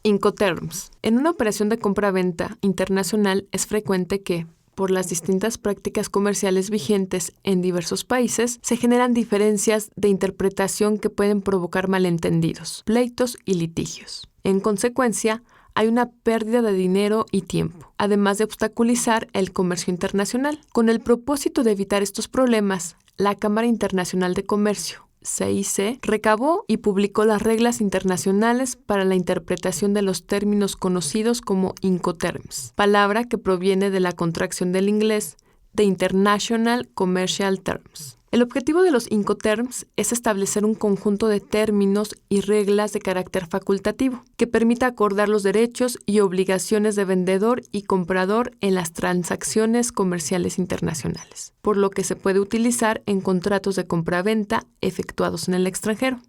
Incoterms. En una operación de compra-venta internacional es frecuente que, por las distintas prácticas comerciales vigentes en diversos países, se generan diferencias de interpretación que pueden provocar malentendidos, pleitos y litigios. En consecuencia, hay una pérdida de dinero y tiempo, además de obstaculizar el comercio internacional. Con el propósito de evitar estos problemas, la Cámara Internacional de Comercio, CIC, recabó y publicó las reglas internacionales para la interpretación de los términos conocidos como Incoterms, palabra que proviene de la contracción del inglés de International Commercial Terms. El objetivo de los Incoterms es establecer un conjunto de términos y reglas de carácter facultativo que permita acordar los derechos y obligaciones de vendedor y comprador en las transacciones comerciales internacionales, por lo que se puede utilizar en contratos de compra-venta efectuados en el extranjero.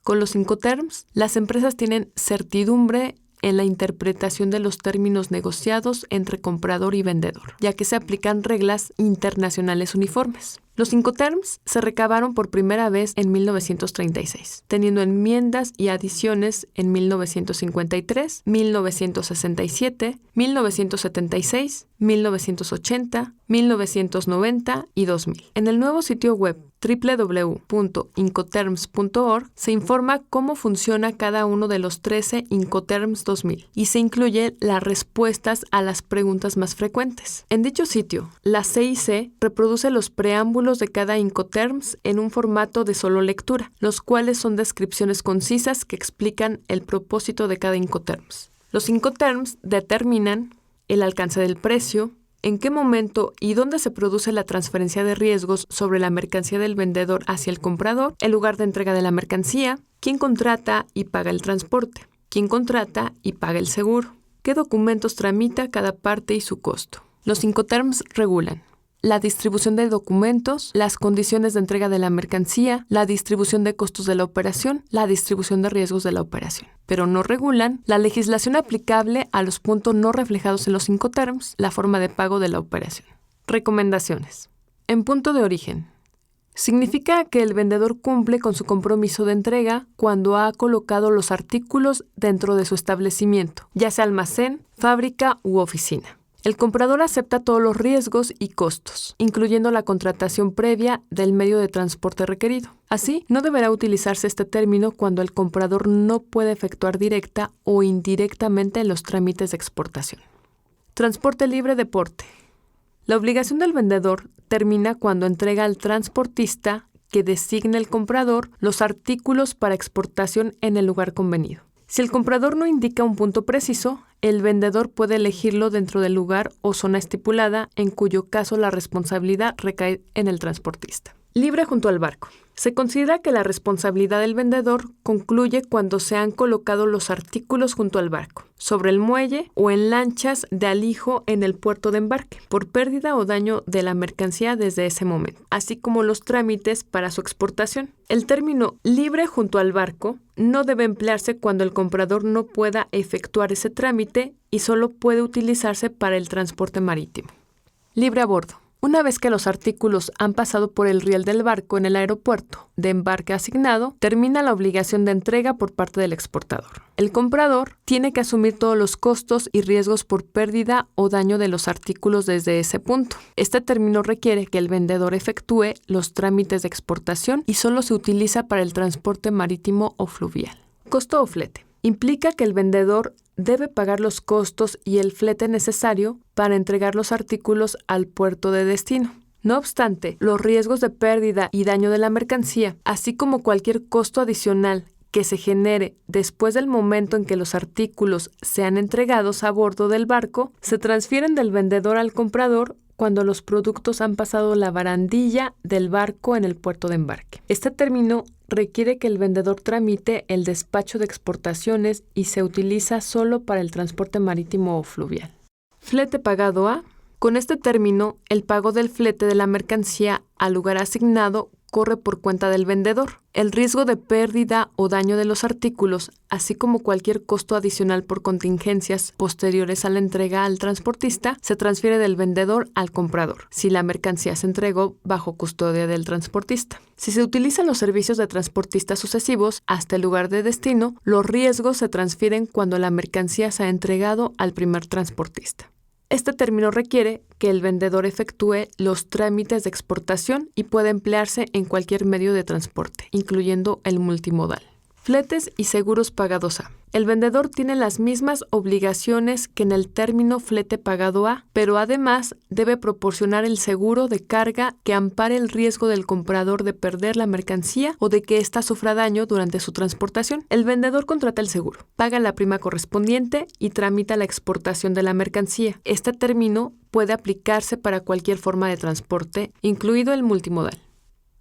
Con los Incoterms, las empresas tienen certidumbre en la interpretación de los términos negociados entre comprador y vendedor, ya que se aplican reglas internacionales uniformes. Los Incoterms se recabaron por primera vez en 1936, teniendo enmiendas y adiciones en 1953, 1967, 1976, 1980, 1990 y 2000. En el nuevo sitio web www.incoterms.org se informa cómo funciona cada uno de los 13 Incoterms 2000 y se incluye las respuestas a las preguntas más frecuentes. En dicho sitio, la CIC reproduce los preámbulos de cada Incoterms en un formato de solo lectura, los cuales son descripciones concisas que explican el propósito de cada Incoterms. Los Incoterms determinan el alcance del precio, en qué momento y dónde se produce la transferencia de riesgos sobre la mercancía del vendedor hacia el comprador, el lugar de entrega de la mercancía, quién contrata y paga el transporte, quién contrata y paga el seguro, qué documentos tramita cada parte y su costo. Los Incoterms regulan la distribución de documentos, las condiciones de entrega de la mercancía, la distribución de costos de la operación, la distribución de riesgos de la operación, pero no regulan la legislación aplicable a los puntos no reflejados en los Incoterms, la forma de pago de la operación. Recomendaciones. En punto de origen. Significa que el vendedor cumple con su compromiso de entrega cuando ha colocado los artículos dentro de su establecimiento, ya sea almacén, fábrica u oficina. El comprador acepta todos los riesgos y costos, incluyendo la contratación previa del medio de transporte requerido. Así, no deberá utilizarse este término cuando el comprador no puede efectuar directa o indirectamente los trámites de exportación. Transporte libre de porte. La obligación del vendedor termina cuando entrega al transportista que designe el comprador los artículos para exportación en el lugar convenido. Si el comprador no indica un punto preciso, el vendedor puede elegirlo dentro del lugar o zona estipulada, en cuyo caso la responsabilidad recae en el transportista. Libre junto al barco. Se considera que la responsabilidad del vendedor concluye cuando se han colocado los artículos junto al barco, sobre el muelle o en lanchas de alijo en el puerto de embarque, por pérdida o daño de la mercancía desde ese momento, así como los trámites para su exportación. El término libre junto al barco no debe emplearse cuando el comprador no pueda efectuar ese trámite y solo puede utilizarse para el transporte marítimo. Libre a bordo. Una vez que los artículos han pasado por el riel del barco en el aeropuerto de embarque asignado, termina la obligación de entrega por parte del exportador. El comprador tiene que asumir todos los costos y riesgos por pérdida o daño de los artículos desde ese punto. Este término requiere que el vendedor efectúe los trámites de exportación y solo se utiliza para el transporte marítimo o fluvial. Costo o flete. Implica que el vendedor debe pagar los costos y el flete necesario para entregar los artículos al puerto de destino. No obstante, los riesgos de pérdida y daño de la mercancía, así como cualquier costo adicional que se genere después del momento en que los artículos sean entregados a bordo del barco, se transfieren del vendedor al comprador cuando los productos han pasado la barandilla del barco en el puerto de embarque. Este término requiere que el vendedor tramite el despacho de exportaciones y se utiliza solo para el transporte marítimo o fluvial. Flete pagado a. Con este término, el pago del flete de la mercancía al lugar asignado corre por cuenta del vendedor. El riesgo de pérdida o daño de los artículos, así como cualquier costo adicional por contingencias posteriores a la entrega al transportista, se transfiere del vendedor al comprador, si la mercancía se entregó bajo custodia del transportista. Si se utilizan los servicios de transportistas sucesivos hasta el lugar de destino, los riesgos se transfieren cuando la mercancía se ha entregado al primer transportista. Este término requiere que el vendedor efectúe los trámites de exportación y puede emplearse en cualquier medio de transporte, incluyendo el multimodal. Fletes y seguros pagados a. El vendedor tiene las mismas obligaciones que en el término flete pagado a, pero además debe proporcionar el seguro de carga que ampare el riesgo del comprador de perder la mercancía o de que ésta sufra daño durante su transportación. El vendedor contrata el seguro, paga la prima correspondiente y tramita la exportación de la mercancía. Este término puede aplicarse para cualquier forma de transporte, incluido el multimodal.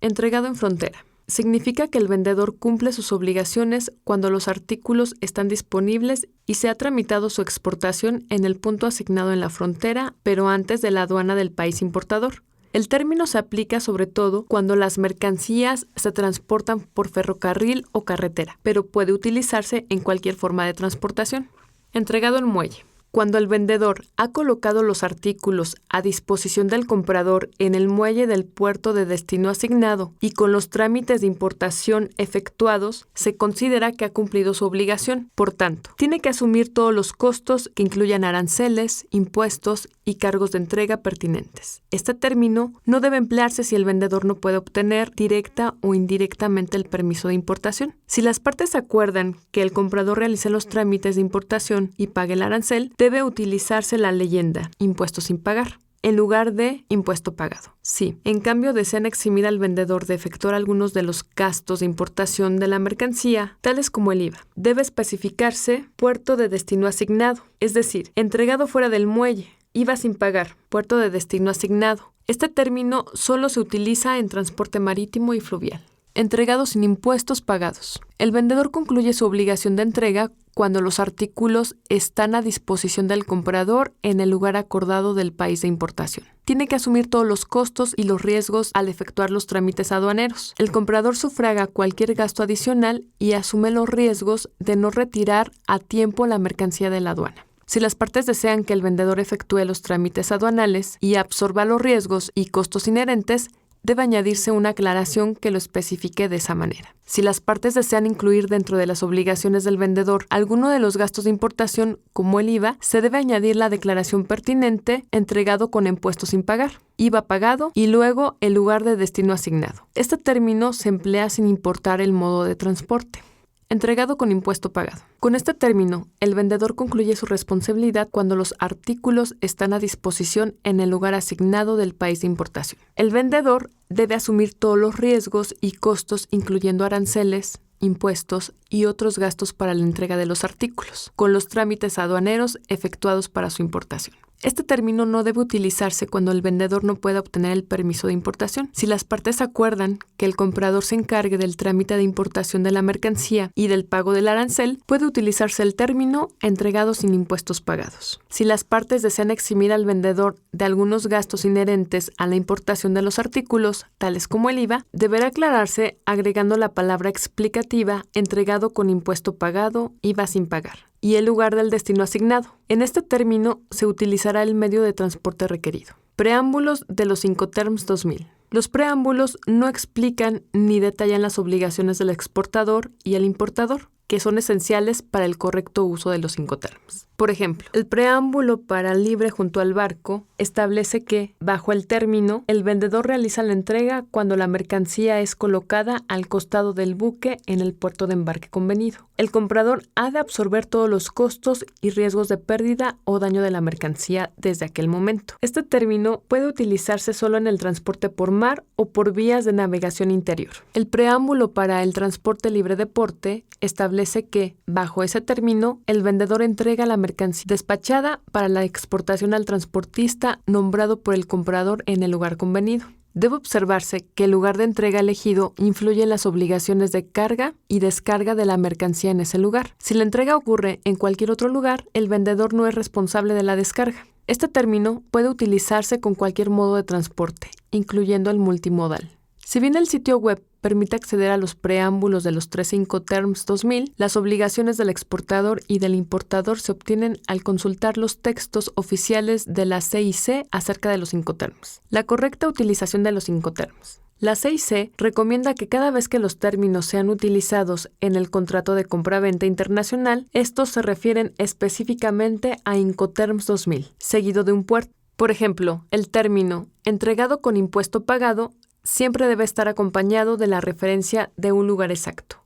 Entregado en frontera. Significa que el vendedor cumple sus obligaciones cuando los artículos están disponibles y se ha tramitado su exportación en el punto asignado en la frontera, pero antes de la aduana del país importador. El término se aplica sobre todo cuando las mercancías se transportan por ferrocarril o carretera, pero puede utilizarse en cualquier forma de transportación. Entregado en muelle. Cuando el vendedor ha colocado los artículos a disposición del comprador en el muelle del puerto de destino asignado y con los trámites de importación efectuados, se considera que ha cumplido su obligación. Por tanto, tiene que asumir todos los costos que incluyan aranceles, impuestos y cargos de entrega pertinentes. Este término no debe emplearse si el vendedor no puede obtener directa o indirectamente el permiso de importación. Si las partes acuerdan que el comprador realice los trámites de importación y pague el arancel, debe utilizarse la leyenda impuesto sin pagar en lugar de impuesto pagado. Si, en cambio, desean eximir al vendedor de efectuar algunos de los gastos de importación de la mercancía, tales como el IVA, debe especificarse puerto de destino asignado, es decir, entregado fuera del muelle, IVA sin pagar, puerto de destino asignado. Este término solo se utiliza en transporte marítimo y fluvial. Entregado sin impuestos pagados. El vendedor concluye su obligación de entrega cuando los artículos están a disposición del comprador en el lugar acordado del país de importación. Tiene que asumir todos los costos y los riesgos al efectuar los trámites aduaneros. El comprador sufraga cualquier gasto adicional y asume los riesgos de no retirar a tiempo la mercancía de la aduana. Si las partes desean que el vendedor efectúe los trámites aduanales y absorba los riesgos y costos inherentes, debe añadirse una aclaración que lo especifique de esa manera. Si las partes desean incluir dentro de las obligaciones del vendedor alguno de los gastos de importación, como el IVA, se debe añadir la declaración pertinente entregado con impuestos sin pagar, IVA pagado y luego el lugar de destino asignado. Este término se emplea sin importar el modo de transporte. Entregado con impuesto pagado. Con este término, el vendedor concluye su responsabilidad cuando los artículos están a disposición en el lugar asignado del país de importación. El vendedor debe asumir todos los riesgos y costos, incluyendo aranceles, impuestos y otros gastos para la entrega de los artículos, con los trámites aduaneros efectuados para su importación. Este término no debe utilizarse cuando el vendedor no pueda obtener el permiso de importación. Si las partes acuerdan que el comprador se encargue del trámite de importación de la mercancía y del pago del arancel, puede utilizarse el término entregado sin impuestos pagados. Si las partes desean eximir al vendedor de algunos gastos inherentes a la importación de los artículos, tales como el IVA, deberá aclararse agregando la palabra explicativa entregado con impuesto pagado, IVA sin pagar, y el lugar del destino asignado. En este término se utilizará el medio de transporte requerido. Preámbulos de los Incoterms 2000. Los preámbulos no explican ni detallan las obligaciones del exportador y el importador, que son esenciales para el correcto uso de los Incoterms. Por ejemplo, el preámbulo para libre junto al barco establece que, bajo el término, el vendedor realiza la entrega cuando la mercancía es colocada al costado del buque en el puerto de embarque convenido. El comprador ha de absorber todos los costos y riesgos de pérdida o daño de la mercancía desde aquel momento. Este término puede utilizarse solo en el transporte por mar o por vías de navegación interior. El preámbulo para el transporte libre de porte establece que, bajo ese término, el vendedor entrega la mercancía despachada para la exportación al transportista nombrado por el comprador en el lugar convenido. Debe observarse que el lugar de entrega elegido influye en las obligaciones de carga y descarga de la mercancía en ese lugar. Si la entrega ocurre en cualquier otro lugar, el vendedor no es responsable de la descarga. Este término puede utilizarse con cualquier modo de transporte, incluyendo el multimodal. Si bien el sitio web permite acceder a los preámbulos de los 13 Incoterms 2000, las obligaciones del exportador y del importador se obtienen al consultar los textos oficiales de la CIC acerca de los Incoterms. La correcta utilización de los Incoterms. La CIC recomienda que cada vez que los términos sean utilizados en el contrato de compraventa internacional, estos se refieren específicamente a Incoterms 2000, seguido de un puerto. Por ejemplo, el término entregado con impuesto pagado siempre debe estar acompañado de la referencia de un lugar exacto.